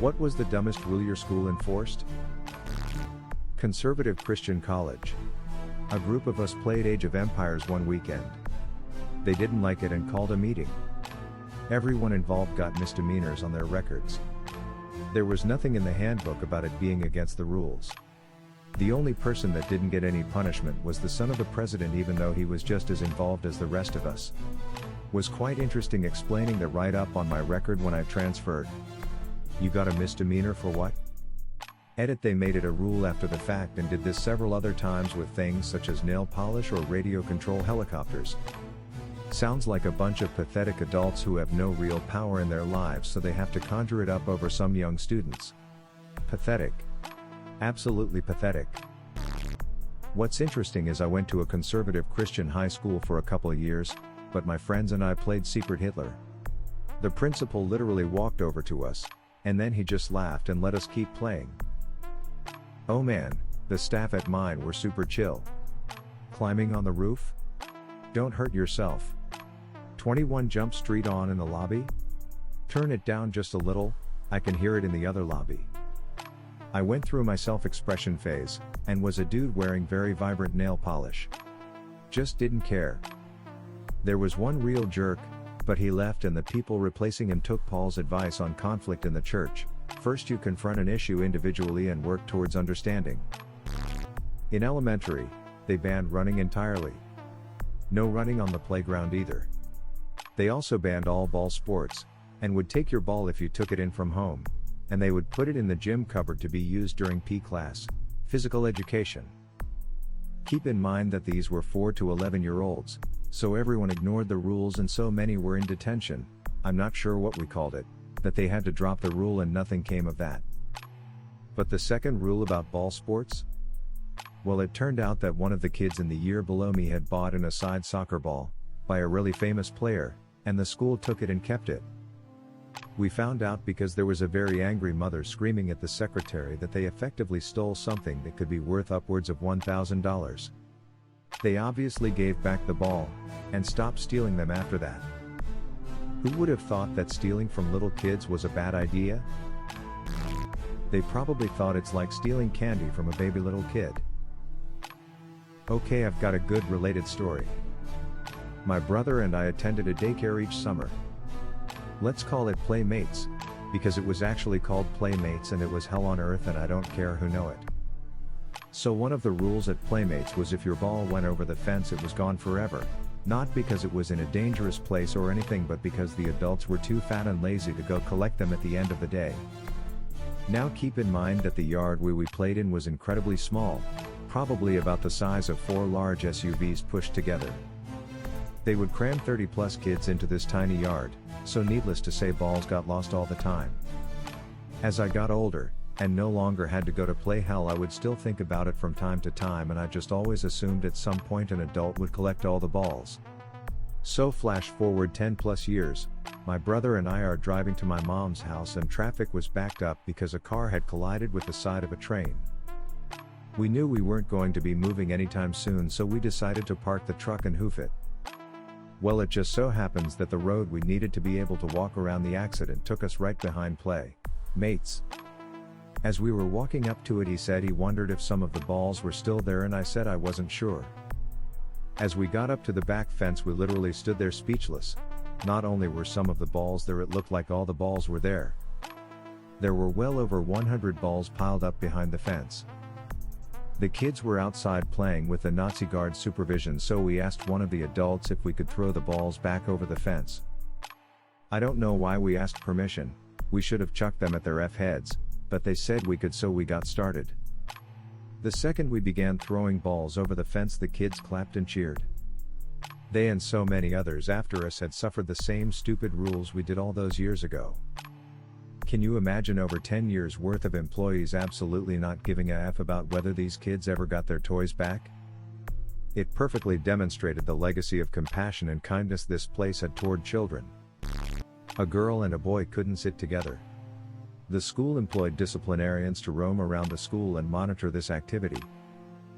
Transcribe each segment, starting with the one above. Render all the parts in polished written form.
What was the dumbest rule your school enforced? Conservative Christian college. A group of us played Age of Empires one weekend. They didn't like it and called a meeting. Everyone involved got misdemeanors on their records. There was nothing in the handbook about it being against the rules. The only person that didn't get any punishment was the son of the president, even though he was just as involved as the rest of us. Was quite interesting explaining the write-up on my record when I transferred. You got a misdemeanor for what? Edit. They made it a rule after the fact and did this several other times with things such as nail polish or radio control helicopters. Sounds like a bunch of pathetic adults who have no real power in their lives, so they have to conjure it up over some young students. Pathetic. Absolutely pathetic. What's interesting is I went to a conservative Christian high school for a couple of years, but my friends and I played Secret Hitler. The principal literally walked over to us, and then he just laughed and let us keep playing. Oh man, the staff at mine were super chill. Climbing on the roof? Don't hurt yourself. 21 Jump Street on in the lobby? Turn it down just a little, I can hear it in the other lobby. I went through my self-expression phase, and was a dude wearing very vibrant nail polish. Just didn't care. There was one real jerk, but he left and the people replacing him took Paul's advice on conflict in the church. First you confront an issue individually and work towards understanding. In elementary, they banned running entirely. No running on the playground either. They also banned all ball sports, and would take your ball if you took it in from home, and they would put it in the gym cupboard to be used during PE class, physical education. Keep in mind that these were 4 to 11-year-olds, so everyone ignored the rules and so many were in detention, I'm not sure what we called it, that they had to drop the rule and nothing came of that. But the second rule about ball sports? Well, it turned out that one of the kids in the year below me had bought an aside soccer ball, by a really famous player, and the school took it and kept it. We found out because there was a very angry mother screaming at the secretary that they effectively stole something that could be worth upwards of $1,000. They obviously gave back the ball, and stopped stealing them after that. Who would have thought that stealing from little kids was a bad idea? They probably thought it's like stealing candy from a baby little kid. Okay, I've got a good related story. My brother and I attended a daycare each summer. Let's call it Playmates, because it was actually called Playmates and it was hell on earth and I don't care who know it. So one of the rules at Playmates was if your ball went over the fence it was gone forever, not because it was in a dangerous place or anything but because the adults were too fat and lazy to go collect them at the end of the day. Now keep in mind that the yard we played in was incredibly small, probably about the size of 4 large SUVs pushed together. They would cram 30 plus kids into this tiny yard, so needless to say balls got lost all the time. As I got older, and no longer had to go to play hell, I would still think about it from time to time and I just always assumed at some point an adult would collect all the balls. So flash forward 10 plus years, my brother and I are driving to my mom's house and traffic was backed up because a car had collided with the side of a train. We knew we weren't going to be moving anytime soon, so we decided to park the truck and hoof it. Well, it just so happens that the road we needed to be able to walk around the accident took us right behind Playmates. As we were walking up to it, he said he wondered if some of the balls were still there and I said I wasn't sure. As we got up to the back fence we literally stood there speechless. Not only were some of the balls there, it looked like all the balls were there. There were well over 100 balls piled up behind the fence. The kids were outside playing with the Nazi guard supervision, so we asked one of the adults if we could throw the balls back over the fence. I don't know why we asked permission, we should have chucked them at their F-heads, but they said we could, so we got started. The second we began throwing balls over the fence the kids clapped and cheered. They and so many others after us had suffered the same stupid rules we did all those years ago. Can you imagine over 10 years worth of employees absolutely not giving a F about whether these kids ever got their toys back? It perfectly demonstrated the legacy of compassion and kindness this place had toward children. A girl and a boy couldn't sit together. The school employed disciplinarians to roam around the school and monitor this activity.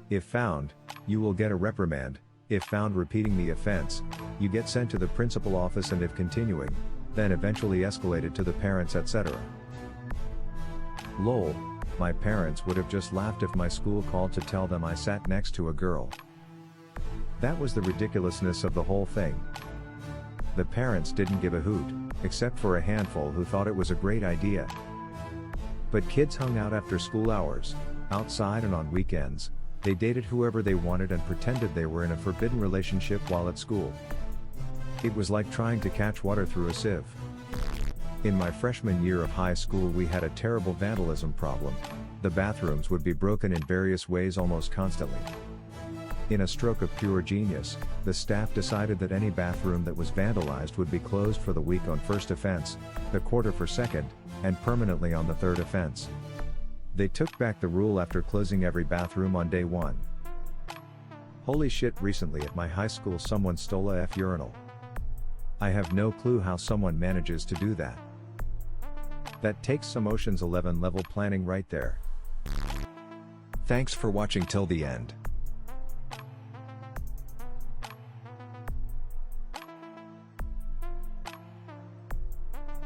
If found, you will get a reprimand. If found repeating the offense, you get sent to the principal office, and if continuing, then eventually escalated to the parents, etc. Lol, my parents would have just laughed if my school called to tell them I sat next to a girl. That was the ridiculousness of the whole thing. The parents didn't give a hoot, except for a handful who thought it was a great idea. But kids hung out after school hours, outside and on weekends. They dated whoever they wanted and pretended they were in a forbidden relationship while at school. It was like trying to catch water through a sieve. In my freshman year of high school we had a terrible vandalism problem. The bathrooms would be broken in various ways almost constantly. In a stroke of pure genius, the staff decided that any bathroom that was vandalized would be closed for the week on first offense, the quarter for second, and permanently on the third offense. They took back the rule after closing every bathroom on day 1. Holy shit, recently at my high school someone stole a urinal. I have no clue how someone manages to do that. That takes some Ocean's 11 level planning right there. Thanks for watching till the end.